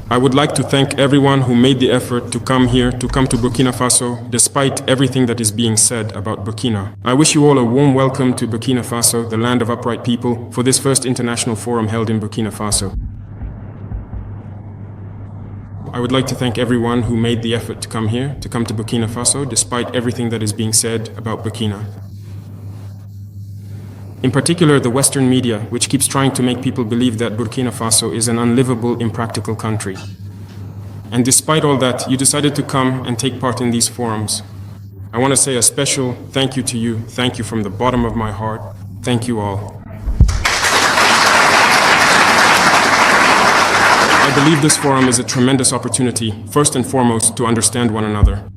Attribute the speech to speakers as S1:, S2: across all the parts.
S1: I would like to thank everyone who made the effort to come here, to come to Burkina Faso, despite everything that is being said about Burkina. I wish you all a warm welcome to Burkina Faso, the land of upright people, for this first international forum held in Burkina Faso. I would like to thank everyone who made the effort to come here, to come to Burkina Faso, despite everything that is being said about Burkina. In particular, the Western media, which keeps trying to make people believe that Burkina Faso is an unlivable, impractical country. And despite all that, you decided to come and take part in these forums. I want to say a special thank you to you. Thank you from the bottom of my heart. Thank you all. I believe this forum is a tremendous opportunity, first and foremost, to understand one another.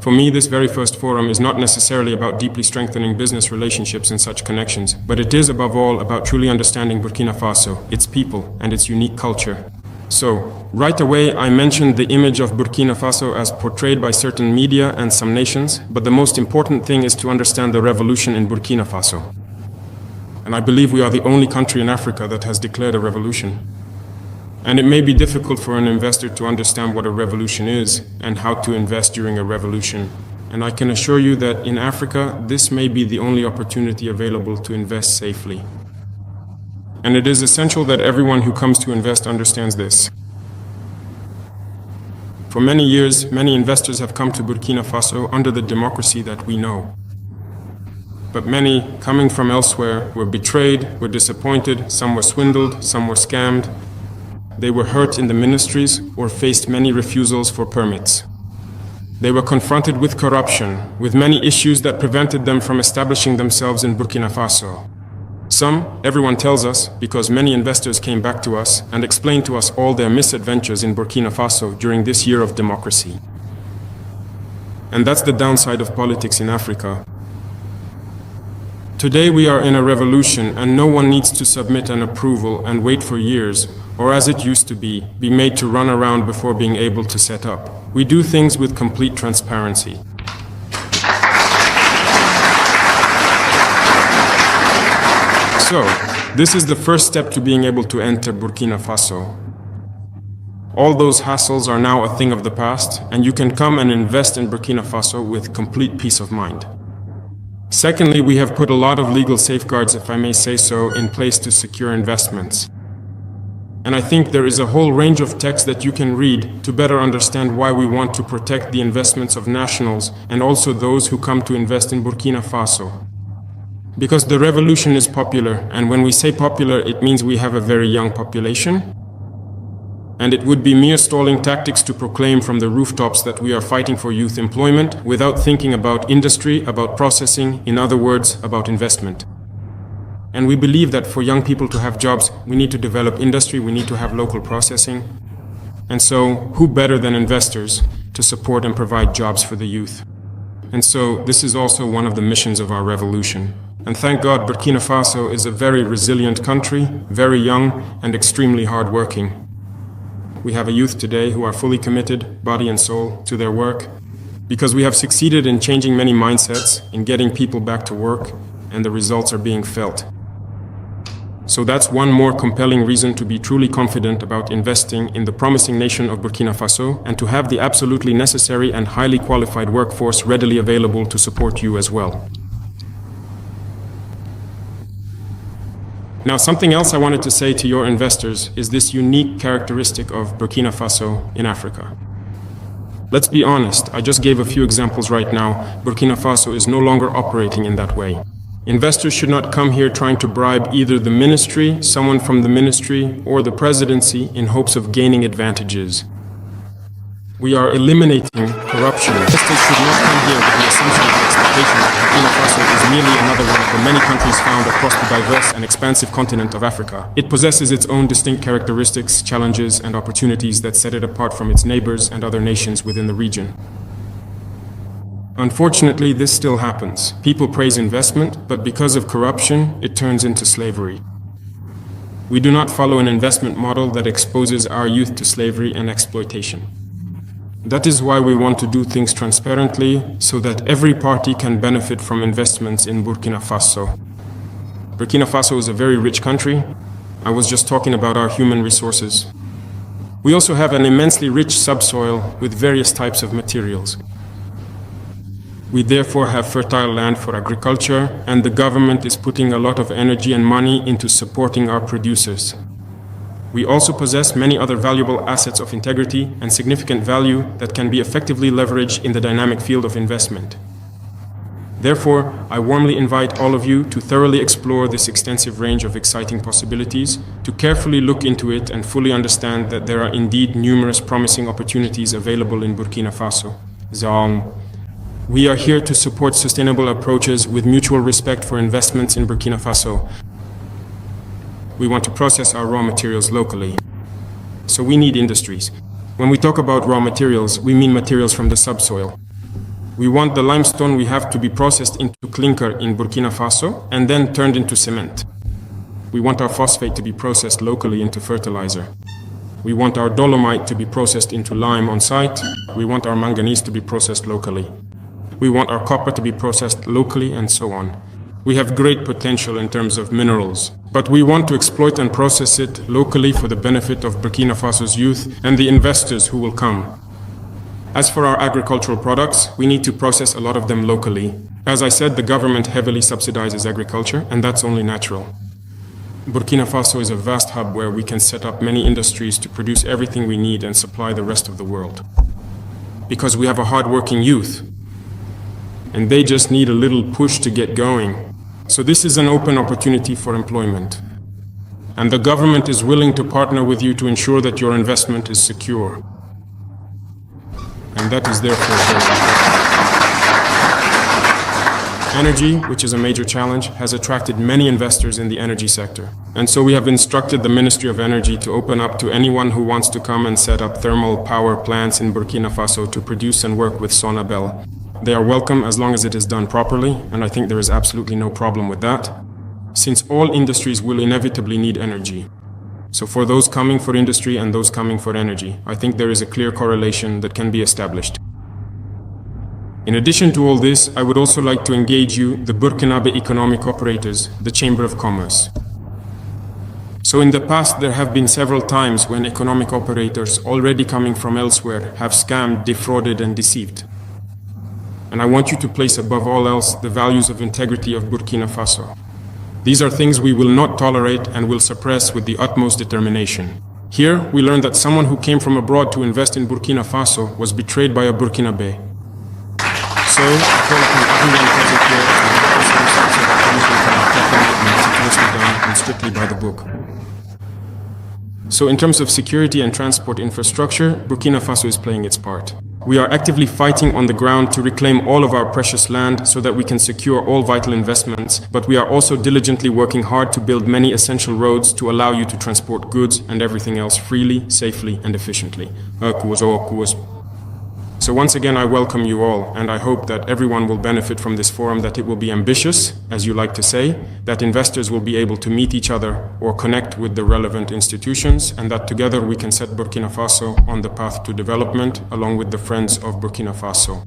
S1: For me, this very first forum is not necessarily about deeply strengthening business relationships and such connections, but it is above all about truly understanding Burkina Faso, its people, and its unique culture. So, right away, I mentioned the image of Burkina Faso as portrayed by certain media and some nations, but the most important thing is to understand the revolution in Burkina Faso. And I believe we are the only country in Africa that has declared a revolution. And it may be difficult for an investor to understand what a revolution is and how to invest during a revolution. And I can assure you that in Africa, this may be the only opportunity available to invest safely. And it is essential that everyone who comes to invest understands this. For many years, many investors have come to Burkina Faso under the democracy that we know. But many, coming from elsewhere, were betrayed, were disappointed, some were swindled, some were scammed. They were hurt in the ministries or faced many refusals for permits. They were confronted with corruption, with many issues that prevented them from establishing themselves in Burkina Faso. Some, everyone tells us, because many investors came back to us and explained to us all their misadventures in Burkina Faso during this year of democracy. And that's the downside of politics in Africa. Today we are in a revolution and no one needs to submit an approval and wait for years, or as it used to be made to run around before being able to set up. We do things with complete transparency. So, this is the first step to being able to enter Burkina Faso. All those hassles are now a thing of the past, and you can come and invest in Burkina Faso with complete peace of mind. Secondly, we have put a lot of legal safeguards, if I may say so, in place to secure investments. And I think there is a whole range of texts that you can read to better understand why we want to protect the investments of nationals and also those who come to invest in Burkina Faso. Because the revolution is popular, and when we say popular, it means we have a very young population. And it would be mere stalling tactics to proclaim from the rooftops that we are fighting for youth employment without thinking about industry, about processing, in other words, about investment. And we believe that for young people to have jobs, we need to develop industry, we need to have local processing. And so, who better than investors to support and provide jobs for the youth? And so, this is also one of the missions of our revolution. And thank God, Burkina Faso is a very resilient country, very young, and extremely hardworking. We have a youth today who are fully committed, body and soul, to their work, because we have succeeded in changing many mindsets, in getting people back to work, and the results are being felt. So that's one more compelling reason to be truly confident about investing in the promising nation of Burkina Faso and to have the absolutely necessary and highly qualified workforce readily available to support you as well. Now, something else I wanted to say to your investors is this unique characteristic of Burkina Faso in Africa. Let's be honest, I just gave a few examples right now. Burkina Faso is no longer operating in that way. Investors should not come here trying to bribe either the ministry, someone from the ministry, or the presidency in hopes of gaining advantages. We are eliminating corruption. Investors should not come here with the assumption or expectation that Burkina Faso is merely another one of the many countries found across the diverse and expansive continent of Africa. It possesses its own distinct characteristics, challenges, and opportunities that set it apart from its neighbors and other nations within the region. Unfortunately, this still happens. People praise investment, but because of corruption, it turns into slavery. We do not follow an investment model that exposes our youth to slavery and exploitation. That is why we want to do things transparently, so that every party can benefit from investments in Burkina Faso. Burkina Faso is a very rich country. I was just talking about our human resources. We also have an immensely rich subsoil with various types of materials. We therefore have fertile land for agriculture, and the government is putting a lot of energy and money into supporting our producers. We also possess many other valuable assets of integrity and significant value that can be effectively leveraged in the dynamic field of investment. Therefore, I warmly invite all of you to thoroughly explore this extensive range of exciting possibilities, to carefully look into it and fully understand that there are indeed numerous promising opportunities available in Burkina Faso. We are here to support sustainable approaches with mutual respect for investments in Burkina Faso. We want to process our raw materials locally. So we need industries. When we talk about raw materials, we mean materials from the subsoil. We want the limestone we have to be processed into clinker in Burkina Faso and then turned into cement. We want our phosphate to be processed locally into fertilizer. We want our dolomite to be processed into lime on site. We want our manganese to be processed locally. We want our copper to be processed locally, and so on. We have great potential in terms of minerals, but we want to exploit and process it locally for the benefit of Burkina Faso's youth and the investors who will come. As for our agricultural products, we need to process a lot of them locally. As I said, the government heavily subsidizes agriculture, and that's only natural. Burkina Faso is a vast hub where we can set up many industries to produce everything we need and supply the rest of the world. Because we have a hard-working youth, and they just need a little push to get going. So this is an open opportunity for employment. And the government is willing to partner with you to ensure that your investment is secure. And that is therefore very important. Energy, which is a major challenge, has attracted many investors in the energy sector. And so we have instructed the Ministry of Energy to open up to anyone who wants to come and set up thermal power plants in Burkina Faso to produce and work with Sonabel. They are welcome as long as it is done properly, and I think there is absolutely no problem with that, since all industries will inevitably need energy. So for those coming for industry and those coming for energy, I think there is a clear correlation that can be established. In addition to all this, I would also like to engage you, the Burkinabe economic operators, the Chamber of Commerce. So in the past, there have been several times when economic operators already coming from elsewhere have scammed, defrauded, and deceived. And I want you to place above all else the values of integrity of Burkina Faso. These are things we will not tolerate and will suppress with the utmost determination. Here, we learned that someone who came from abroad to invest in Burkina Faso was betrayed by a Burkinabe. So, I call upon everyone present here to and strictly by the book. So in terms of security and transport infrastructure, Burkina Faso is playing its part. We are actively fighting on the ground to reclaim all of our precious land so that we can secure all vital investments, but we are also diligently working hard to build many essential roads to allow you to transport goods and everything else freely, safely, and efficiently. So once again, I welcome you all, and I hope that everyone will benefit from this forum, that it will be ambitious, as you like to say, that investors will be able to meet each other or connect with the relevant institutions, and that together we can set Burkina Faso on the path to development, along with the friends of Burkina Faso.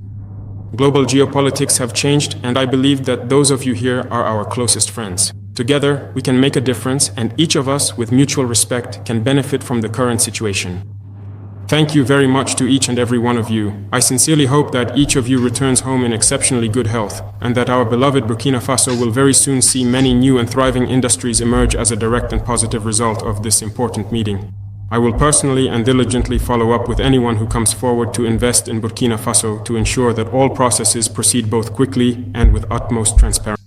S1: Global geopolitics have changed, and I believe that those of you here are our closest friends. Together, we can make a difference, and each of us, with mutual respect, can benefit from the current situation. Thank you very much to each and every one of you. I sincerely hope that each of you returns home in exceptionally good health, and that our beloved Burkina Faso will very soon see many new and thriving industries emerge as a direct and positive result of this important meeting. I will personally and diligently follow up with anyone who comes forward to invest in Burkina Faso to ensure that all processes proceed both quickly and with utmost transparency.